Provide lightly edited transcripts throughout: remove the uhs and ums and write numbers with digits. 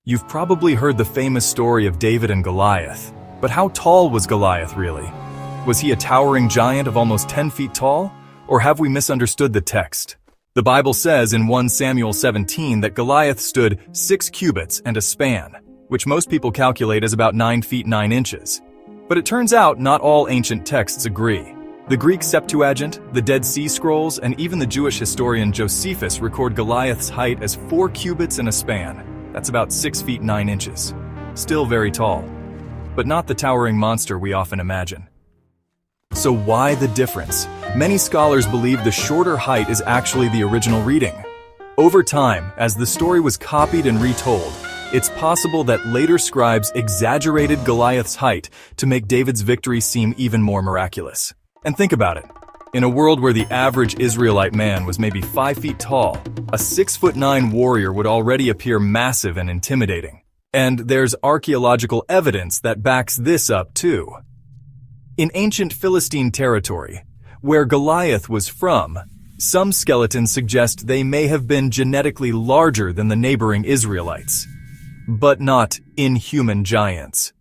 You've probably heard the famous story of David and Goliath. But how tall was Goliath really? Was he a towering giant of almost 10 feet tall? Or have we misunderstood the text? The Bible says in 1 Samuel 17 that Goliath stood 6 cubits and a span, which most people calculate as about 9 feet 9 inches. But it turns out not all ancient texts agree. The Greek Septuagint, the Dead Sea Scrolls, and even the Jewish historian Josephus record Goliath's height as 4 cubits and a span. That's about 6 feet 9 inches. Still very tall, but not the towering monster we often imagine. So why the difference? Many scholars believe the shorter height is actually the original reading. Over time, as the story was copied and retold, it's possible that later scribes exaggerated Goliath's height to make David's victory seem even more miraculous. And think about it. In a world where the average Israelite man was maybe 5 feet tall, a 6'9" warrior would already appear massive and intimidating. And there's archaeological evidence that backs this up too. In ancient Philistine territory, where Goliath was from, some skeletons suggest they may have been genetically larger than the neighboring Israelites, but not inhuman giants.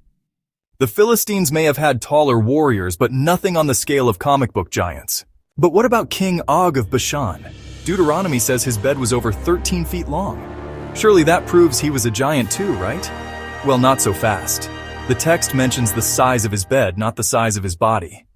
The Philistines may have had taller warriors, but nothing on the scale of comic book giants. But what about King Og of Bashan? Deuteronomy says his bed was over 13 feet long. Surely that proves he was a giant too, right? Well, not so fast. The text mentions the size of his bed, not the size of his body.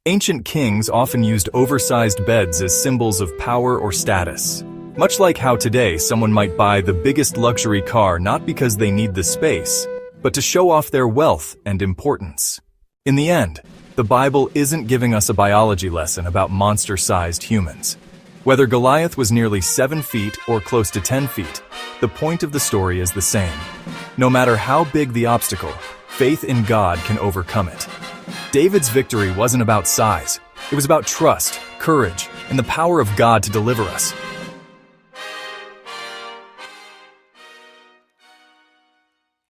Ancient kings often used oversized beds as symbols of power or status. Much like how today someone might buy the biggest luxury car not because they need the space, but to show off their wealth and importance. In the end, the Bible isn't giving us a biology lesson about monster-sized humans. Whether Goliath was nearly 7 feet or close to 10 feet, the point of the story is the same. No matter how big the obstacle, faith in God can overcome it. David's victory wasn't about size. It was about trust, courage, and the power of God to deliver us.